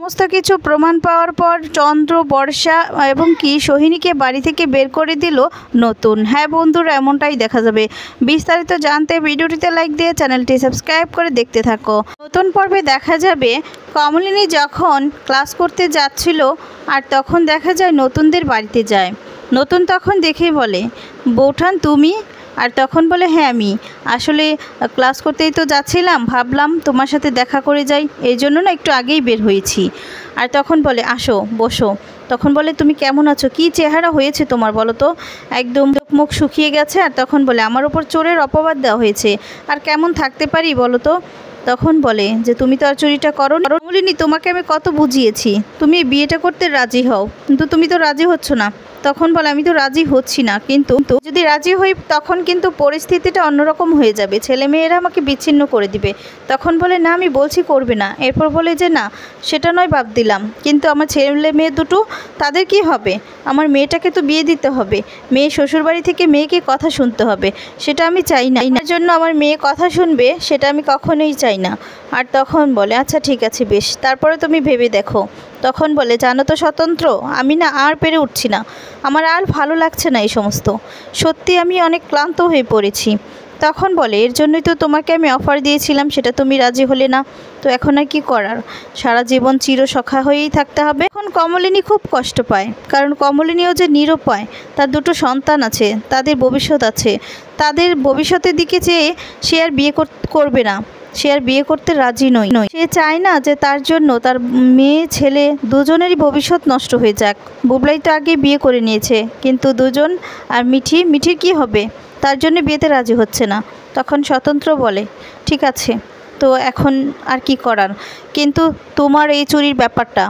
সমস্ত কিছু প্রমাণ পাওয়ার পর চন্দ্র, বর্ষা এবং কি সোহিনীকে বাড়ি থেকে বের করে দিল নতুন। হ্যাঁ বন্ধুরা, এমনটাই দেখা যাবে। বিস্তারিত জানতে ভিডিওটিতে লাইক দিয়ে চ্যানেলটি সাবস্ক্রাইব করে দেখতে থাকো। নতুন পর্বে দেখা যাবে কমলিনী যখন ক্লাস করতে যাচ্ছিল আর তখন দেখা যায় নতুনদের বাড়িতে যায়। নতুন তখন দেখেই বলে, বৌঠান তুমি? আর তখন বলে, হ্যাঁ আমি আসলে ক্লাস করতেই তো যাচ্ছিলাম, ভাবলাম তোমার সাথে দেখা করে যাই, এই জন্য না একটু আগেই বের হয়েছি। আর তখন বলে, আসো বসো। তখন বলে, তুমি কেমন আছো? কি চেহারা হয়েছে তোমার বলো তো, একদম মুখ শুকিয়ে গেছে। আর তখন বলে, আমার ওপর চোরের অপবাদ দেওয়া হয়েছে, আর কেমন থাকতে পারি বলো তো। তখন বলে যে তুমি তো আর চুরিটা করো না। কমলিনী, তোমাকে আমি কত বুঝিয়েছি তুমি বিয়েটা করতে রাজি হও, কিন্তু তুমি তো রাজি হচ্ছ না। তখন বলে, আমি তো রাজি হচ্ছি না, কিন্তু যদি রাজি হই তখন কিন্তু পরিস্থিতিটা অন্যরকম হয়ে যাবে, ছেলেমেয়েরা আমাকে বিচ্ছিন্ন করে দিবে। তখন বলে, না আমি বলছি করবে না। এরপর বলে যে না সেটা নয় বাদ দিলাম, কিন্তু আমার ছেলে মেয়ে দুটো তাদের কি হবে? আমার মেয়েটাকে তো বিয়ে দিতে হবে, মেয়ে শ্বশুরবাড়ি থেকে মেয়েকে কথা শুনতে হবে, সেটা আমি চাই না। এর জন্য আমার মেয়ে কথা শুনবে সেটা আমি কখনোই চাই না। আর তখন বলে, আচ্ছা ঠিক আছে বেশ, তারপরে তুমি ভেবে দেখো। তখন বলে, জানো তো স্বতন্ত্র, আমি না আর পেরে উঠছি না, আমার আর ভালো লাগছে না এই সমস্ত, সত্যি আমি অনেক ক্লান্ত হয়ে পড়েছি। তখন বলে, এর জন্যই তো তোমাকে আমি অফার দিয়েছিলাম, সেটা তুমি রাজি হলে না, তো এখন আর কি করার, সারা জীবন চিরসখা হয়েই থাকতে হবে। এখন কমলিনী খুব কষ্ট পায়, কারণ কমলিনীও যে নিরুপায়, তার দুটো সন্তান আছে, তাদের ভবিষ্যৎ আছে, তাদের ভবিষ্যতের দিকে চেয়ে সে আর বিয়ে করবে না, সে আর বিয়ে করতে রাজি নয়। সে চায় না যে তার জন্য তার মেয়ে ছেলে দুজনেরই ভবিষ্যৎ নষ্ট হয়ে যাক। বুবলাই তো আগে বিয়ে করে নিয়েছে, কিন্তু দুজন আর মিঠির কি হবে, তার জন্য বিয়েতে রাজি হচ্ছে না। তখন স্বতন্ত্র বলে, ঠিক আছে তো এখন আর কি করার, কিন্তু তোমার এই চুরির ব্যাপারটা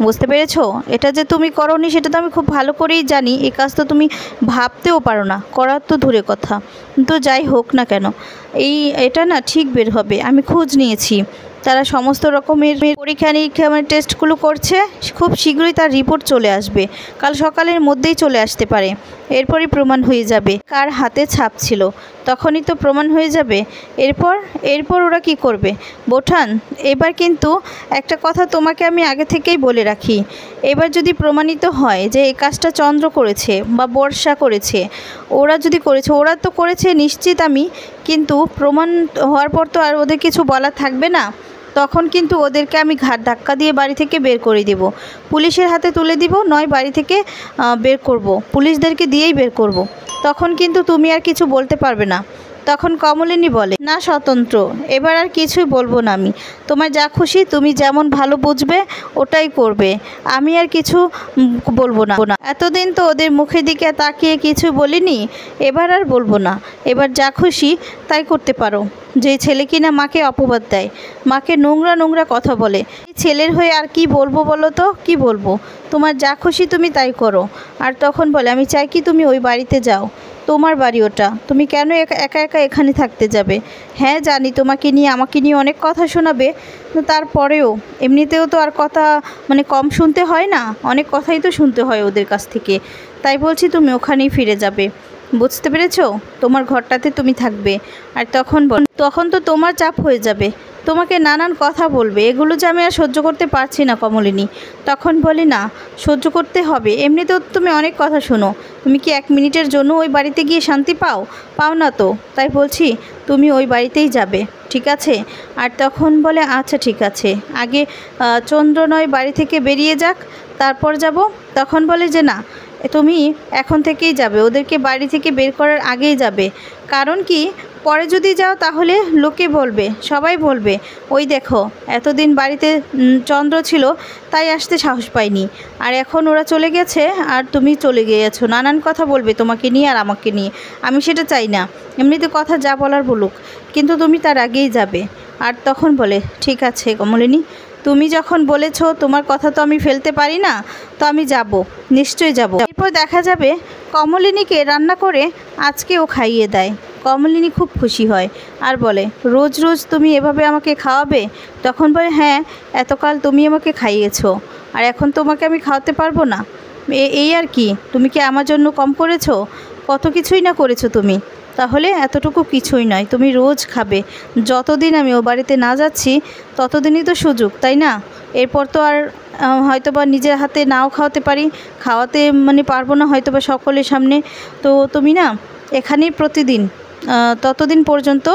বুঝতে পেরেছো, এটা যে তুমি করোনি সেটা তো আমি খুব ভালো করেই জানি, এই কাজ তো তুমি ভাবতেও পারো না, করার তো দূরে কথা, কিন্তু যাই হোক না কেন এটা না ঠিক বের হবে। আমি খোঁজ নিয়েছি, তারা সমস্ত রকমের পরীক্ষা নিরীক্ষা টেস্টগুলো করছে, খুব শীঘ্রই তার রিপোর্ট চলে আসবে, কাল সকালের মধ্যেই চলে আসতে পারে, এরপরই প্রমাণ হয়ে যাবে কার হাতে ছাপ ছিল, তখনই তো প্রমাণ হয়ে যাবে। এরপর ওরা কি করবে বোঠান, এবার কিন্তু একটা কথা তোমাকে আমি আগে থেকেই বলে রাখি, এবার যদি প্রমাণিত হয় যে এই কাজটা চন্দ্র করেছে বা বর্ষা করেছে, ওরা যদি করেছে, ওরা তো করেছে নিশ্চিত আমি, কিন্তু প্রমাণ হওয়ার পর তো আর ওদের কিছু বলা থাকবে না, তখন কিন্তু ওদেরকে আমি ঘাট ধাক্কা দিয়ে বাড়ি থেকে বের করে দেব, পুলিশের হাতে তুলে দিব, নয় বাড়ি থেকে বের করব, পুলিশদেরকে দিয়েই বের করব, তখন কিন্তু তুমি আর কিছু বলতে পারবে না। তখন কমলিনী বলে, না স্বতন্ত্র, এবার আর কিছুই বলবো না আমি, তোমার যা খুশি তুমি যেমন ভালো বুঝবে ওটাই করবে, আমি আর কিছু বলবো না। এতদিন তো ওদের মুখের দিকে তাকিয়ে কিছু বলিনি, এবার আর বলবো না, এবার যা খুশি তাই করতে পারো। যে ছেলে কিনা মাকে অপবাদ দেয়, মাকে নোংরা নোংরা কথা বলে, এই ছেলের হয়ে আর কি বলবো বলো তো, কি বলবো, তোমার যা খুশি তুমি তাই করো। আর তখন বলে, আমি চাই কি তুমি ওই বাড়িতে যাও, তোমার বাড়ি ওটা, তুমি কেন একা একা এখানে থাকতে যাবে? হ্যাঁ জানি তোমাকে নিয়ে আমাকে নিয়ে অনেক কথা শোনাবে, তারপরেও এমনিতেও তো আর কথা কম শুনতে হয় না, অনেক কথাই তো শুনতে হয় ওদের কাছ থেকে, তাই বলছি তুমি ওখানেই ফিরে যাবে, বুঝতে পেরেছো, তোমার ঘরটাতে তুমি থাকবে। আর তখন তো তোমার চাপ হয়ে যাবে, তোমাকে নানান কথা বলবে, এগুলো যে আমি আর সহ্য করতে পারছি না কমলিনী। তখন বলি, না সহ্য করতে হবে, এমনিতেও তুমি অনেক কথা শোনো, তুমি কি 1 মিনিটের জন্য ওই বাড়িতে গিয়ে শান্তি পাও না তো, তাই বলছি তুমি ওই বাড়িতেই যাবে, ঠিক আছে? আর তখন বলে, আচ্ছা ঠিক আছে, আগে চন্দ্র নয় বাড়ি থেকে বেরিয়ে যাক, তারপর যাব। তখন বলে যে না, তুমি এখন থেকেই যাবে, ওদেরকে বাড়ি থেকে বের করার আগেই যাবে, কারণ কি পরে যদি যাও তাহলে লোকে বলবে, সবাই বলবে, ওই দেখো এতদিন বাড়িতে চন্দ্র ছিল তাই আসতে সাহস পাইনি, আর এখন ওরা চলে গেছে আর তুমি চলে গিয়েছো, নানান কথা বলবে তোমাকে নিয়ে আর আমাকে নিয়ে, আমি সেটা চাই না, এমনিতে কথা যা বলার বলুক, কিন্তু তুমি তার আগেই যাবে। আর তখন বলে, ঠিক আছে কমলিনী, তুমি যখন বলেছো তোমার কথা তো আমি ফেলতে পারি না, তো আমি যাব, নিশ্চয়ই যাব। এরপর দেখা যাবে কমলিনীকে রান্না করে আজকেও খাইয়ে দেয়, কমলিনী খুব খুশি হয় আর বলে, রোজ রোজ তুমি এভাবে আমাকে খাওয়াবে? তখন বলে, হ্যাঁ এতকাল তুমি আমাকে খাইয়েছো, আর এখন তোমাকে আমি খাওয়াতে পারবো না, এই আর কি, তুমি কি আমার জন্য কম করেছো? কত কিছুই না করেছো তুমি, তাহলে এতটুকু কিছুই নয়, তুমি রোজ খাবে, যতদিন আমি ও বাড়িতে না যাচ্ছি ততদিনই তো সুযোগ, তাই না? এরপর তো আর হয়তোবা নিজের হাতে নাও খাওয়াতে পারি, খাওয়াতে মানে পারবো না হয়তোবা সকলের সামনে। তো তুমি না এখানেই প্রতিদিন ততদিন পর্যন্ত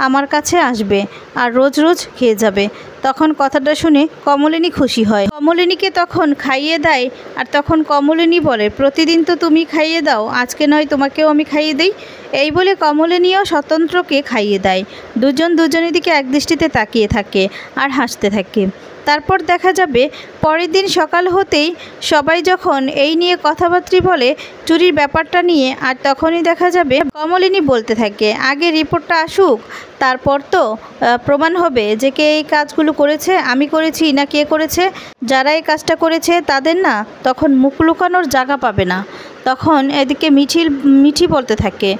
আমার কাছে আসবে আর রোজ রোজ খেয়ে যাবে। তখন কথাটা শুনে কমলিনী খুশি হয়। কমলিনীকে তখন খাইয়ে দেয়, আর তখন কমলিনী বলে, প্রতিদিন তো তুমি খাইয়ে দাও, আজকে নয় তোমাকেও আমি খাইয়ে দিই। এই বলে কমলিনীও স্বতন্ত্রকে খাইয়ে দেয়। দুজন দুজনের দিকে একদৃষ্টিতে তাকিয়ে থাকে আর হাসতে থাকে। তারপর দেখা যাবে পরের দিন সকাল হতেই সবাই যখন এই নিয়ে কথাবার্তা বলে চুরির ব্যাপারটা নিয়ে, আর তখনই দেখা যাবে কমলিনী বলতে থাকে, আগে রিপোর্টটা আসুক, তারপর তো প্রমাণ হবে যে কে এই কাজগুলো করেছে, আমি করেছি না কে করেছে। যারা এই কাজটা করেছে তাদের না তখন মুখ লুকানোর জায়গা পাবে না। তখন এদিকে মিঠি বলতে থাকে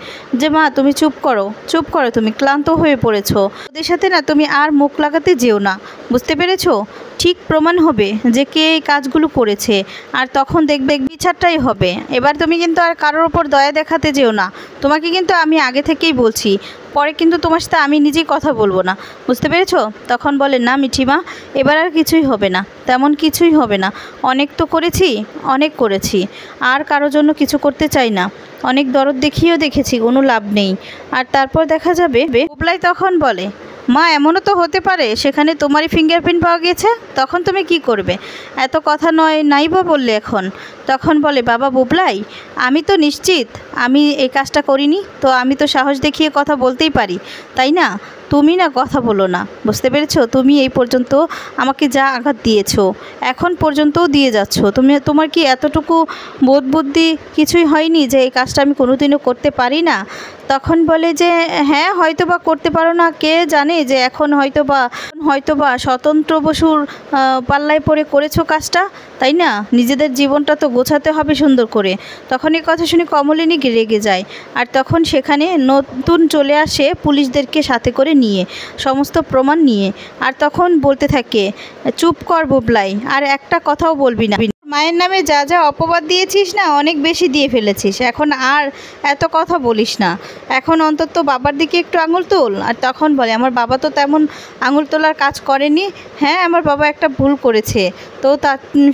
যে মা তুমি চুপ করো, তুমি ক্লান্ত হয়ে পড়েছো, ওদের সাথে না তুমি আর মুখ লাগাতে যেও না, বুঝতে পেরেছো? ঠিক প্রমাণ হবে যে কে এই কাজগুলো করেছে, আর তখন দেখবে বিচারটাই হবে। এবার তুমি কিন্তু আর কারোর ওপর দয়া দেখাতে যেও না, তোমাকে কিন্তু আমি আগে থেকেই বলছি, পরে কিন্তু তোমার সাথে আমি নিজেই কথা বলবো না, বুঝতে পেরেছো? তখন বলে, না মিঠিমা, এবার আর কিছুই হবে না, তেমন কিছুই হবে না, অনেক তো করেছি, অনেক করেছি, আর কারোর জন্য কিছু করতে চাই না, অনেক দরদ দেখিয়েও দেখেছি, কোনো লাভ নেই। আর তারপর দেখা যাবে বুবলাই তখন বলে, মা এমনও তো হতে পারে সেখানে তোমারই ফিঙ্গারপ্রিন্ট পাওয়া গেছে, তখন তুমি কি করবে? এত কথা নাই বা বললে এখন। তখন বলে, বাবা বুবলাই, আমি তো নিশ্চিত আমি এই কাজটা করিনি, তো আমি তো সাহস দেখিয়ে কথা বলতেই পারি, তাই না? তুমি না কথা বলো না, বুঝতে পেরেছো? তুমি এই পর্যন্ত আমাকে যা আঘাত দিয়েছো এখন পর্যন্তও দিয়ে যাচ্ছ, তোমার কি এতটুকু বোধ বুদ্ধি কিছুই হয়নি যে এই কাজটা আমি কোনোদিনও করতে পারি না? তখন বলে যে হ্যাঁ হয়তোবা করতে পারো না, কে জানে যে এখন হয়তোবা স্বতন্ত্র বসুর পাল্লায় পড়ে করেছো কাজটা, তাই না? নিজেদের জীবনটা তো গোছাতে হবে সুন্দর করে। তখন এই কথা শুনে কমলিনী রেগে যায়, আর তখন সেখানে নতুন চলে আসে পুলিশদেরকে সাথে করে নিয়ে, সমস্ত প্রমাণ নিয়ে। আর তখন বলতে থাকে, চুপ কর বুবলাই, আর একটা কথাও বলবি না, মায়ের নামে যা যা অপবাদ দিয়েছিস না অনেক বেশি দিয়ে ফেলেছিস, এখন আর এত কথা বলিস না, এখন অন্তত বাবার দিকে একটু আঙুল তোল। আর তখন বলে, আমার বাবা তো তেমন আঙুল তোলার কাজ করেনি, হ্যাঁ আমার বাবা একটা ভুল করেছে, তো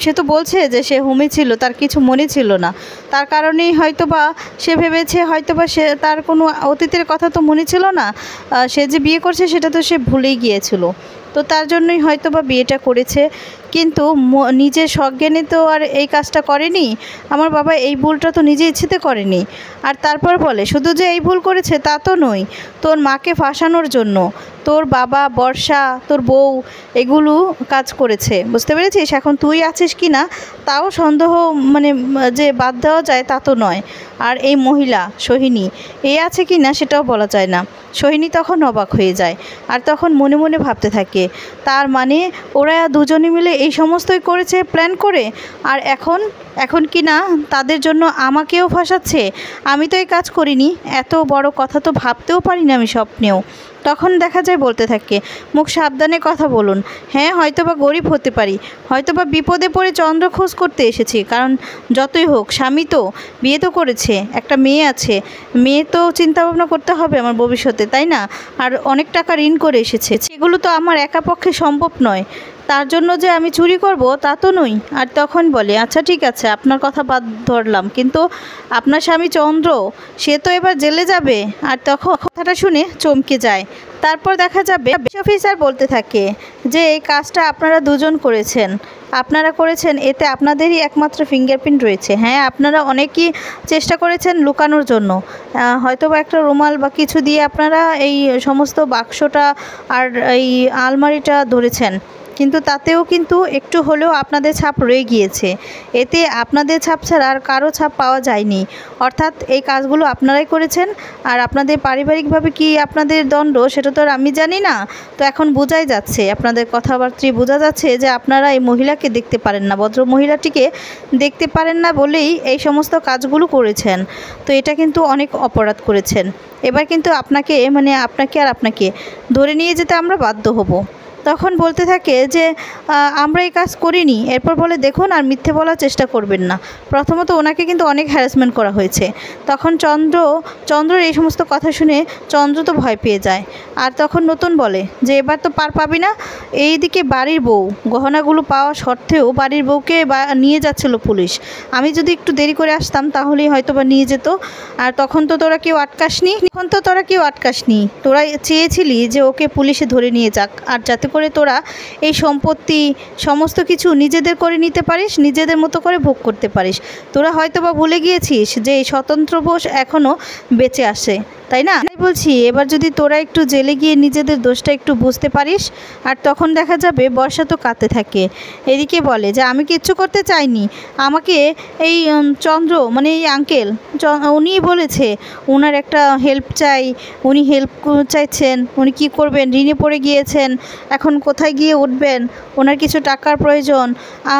সে তো বলছে যে সে হোমে ছিল, তার কিছু মনে ছিল না, তার কারণেই হয়তোবা সে ভেবেছে হয়তোবা সে তার কোনো অতীতের কথা তো মনে ছিল না, সে যে বিয়ে করছে সেটা তো সে ভুলেই গিয়েছিল, তো তার জন্যই হয়তোবা বিয়েটা করেছে, কিন্তু নিজের সজ্ঞানে তো আর এই কাজটা করেনি, আমার বাবা এই ভুলটা তো নিজে ইচ্ছেতে করেনি। আর তারপর বলে, শুধু যে এই ভুল করেছে তা তো নয়, তোর মাকে ফাঁসানোর জন্য তোর বাবা, বর্ষা, তোর বউ এগুলো কাজ করেছে, বুঝতে পেরেছিস? এখন তুই আছিস কি না তাও সন্দেহ, মানে যে বাদ দেওয়া যায় তা তো নয়। আর এই মহিলা সোহিনী এ আছে কি না সেটাও বলা যায় না। সোহিনী তখন অবাক হয়ে যায়, আর তখন মনে মনে ভাবতে থাকে, তার মানে ওরা দুজনে মিলে এই সমস্তই করেছে প্ল্যান করে, আর এখন কি না তাদের জন্য আমাকেও ফাঁসাচ্ছে, আমি তো এই কাজ করিনি, এত বড় কথা তো ভাবতেও পারি না আমি স্বপ্নেও। তখন দেখা যায় বলতে থাকে, মুখ সাবধানে কথা বলুন, হ্যাঁ হয়তোবা গরিব হতে পারি, হয়তোবা বিপদে পড়ে চন্দ্র খোঁজ করতে এসেছি, কারণ যতই হোক স্বামী তো বিয়ে তো করেছে, একটা মেয়ে আছে, মেয়ে তো চিন্তা ভাবনা করতে হবে আমার ভবিষ্যতে, তাই না? আর অনেক টাকা ঋণ করে এসেছে, সেগুলো তো আমার একা পক্ষে সম্ভব নয়, তার জন্য যে আমি চুরি করব তা তো নই। আর তখন বলে, আচ্ছা ঠিক আছে আপনার কথা বাদ ধরলাম, কিন্তু আপনার স্বামী চন্দ্র সে তো এবার জেলে যাবে। আর তখন কথাটা শুনে চমকে যায়। তারপর দেখা যাবে অফিসার বলতে থাকে যে এই কাজটা আপনারা দুজন করেছেন, এতে আপনাদেরই একমাত্র ফিঙ্গারপ্রিন্ট রয়েছে। হ্যাঁ আপনারা অনেকই চেষ্টা করেছেন লুকানোর জন্য, হয়তো বা একটা রুমাল বা কিছু দিয়ে আপনারা এই সমস্ত বাক্সটা আর এই আলমারিটা ধরেছেন, কিন্তু তাতেও কিন্তু একটু হলেও আপনাদের ছাপ রয়ে গিয়েছে, এতে আপনাদের ছাপ ছাড়া আর কারো ছাপ পাওয়া যায়নি, অর্থাৎ এই কাজগুলো আপনারাই করেছেন। আর আপনাদের পারিবারিকভাবে কি আপনাদের দণ্ড সেটা তো আর আমি জানি না, তো এখন বোঝাই যাচ্ছে, আপনাদের কথাবার্তায় বোঝা যাচ্ছে যে আপনারা এই মহিলাকে দেখতে পারেন না, ভদ্র মহিলাটিকে দেখতে পারেন না বলেই এই সমস্ত কাজগুলো করেছেন, তো এটা কিন্তু অনেক অপরাধ করেছেন। এবার কিন্তু আপনাকে আর আপনাকে ধরে নিয়ে যেতে আমরা বাধ্য হব। তখন বলতে থাকে যে আমরা এই কাজ করিনি। এরপর বলে দেখুন আর মিথ্যে বলার চেষ্টা করবেন না। প্রথমত ওনাকে কিন্তু অনেক হ্যারাসমেন্ট করা হয়েছে। তখন চন্দ্রর এই সমস্ত কথা শুনে চন্দ্র তো ভয় পেয়ে যায়। আর তখন নতুন বলে যে এবার তো পার পাবি না। এইদিকে বাড়ির বউ গহনাগুলো পাওয়া সত্ত্বেও বাড়ির বউকে নিয়ে যাচ্ছিল পুলিশ। আমি যদি একটু দেরি করে আসতাম তাহলেই হয়তো বা নিয়ে যেত। আর তখন তো তোরা কেউ আটকাসনি। তোরা চেয়েছিলি যে ওকে পুলিশে ধরে নিয়ে যাক, আর যাতে করে তোরা এই সম্পত্তি সমস্ত কিছু নিজেদের করে নিতে পারিস, নিজেদের মতো করে ভোগ করতে পারিস। তোরা হয়তো বা ভুলে গিয়েছিস যে এই স্বতন্ত্র বোস এখনও বেঁচে আসে, তাই না? তাই বলছি এবার যদি তোরা একটু জেলে গিয়ে নিজেদের দোষটা একটু বুঝতে পারিস। আর তখন দেখা যাবে বর্ষা তো কাঁদতে থাকে। এদিকে বলে যে আমি কিচ্ছু করতে চাইনি, আমাকে এই চন্দ্র মানে এই আঙ্কেল উনিই বলেছে ওনার একটা হেল্প চাই, উনি হেল্প চাইছেন, উনি কি করবেন, ঋণে পড়ে গিয়েছেন, এখন কোথায় গিয়ে উঠবেন, ওনার কিছু টাকার প্রয়োজন,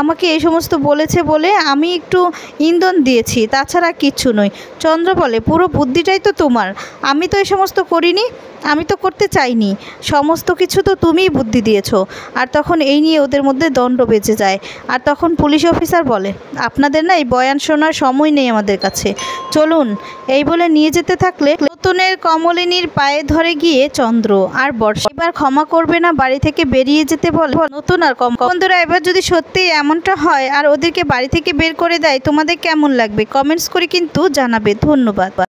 আমাকে এই সমস্ত বলেছে বলে আমি একটু ইন্ধন দিয়েছি, তাছাড়া কিচ্ছু নয়। চন্দ্র বলে পুরো বুদ্ধিটাই তো তোমার, আমি তো এই সমস্ত করিনি, আমি তো করতে চাইনি, সমস্ত কিছু তো তুমিই বুদ্ধি দিয়েছো। আর তখন এই নিয়ে ওদের মধ্যে দণ্ড বেজে যায়। আর তখন পুলিশ অফিসার বলে আপনাদের না এই বয়ান শোনার সময় নেই আমাদের কাছে, চলুন। এই বলে নিয়ে যেতে থাকলে নতুনের কমলিনীর পায়ে ধরে গিয়ে চন্দ্র আর বর্ষা এবার ক্ষমা করবে না, বাড়ি থেকে বেরিয়ে যেতে বলে নতুন আর বন্ধুরা এবার যদি সত্যি এমনটা হয় আর ওদেরকে বাড়ি থেকে বের করে দেয় তোমাদের কেমন লাগবে কমেন্টস করে কিন্তু জানাবে। ধন্যবাদ।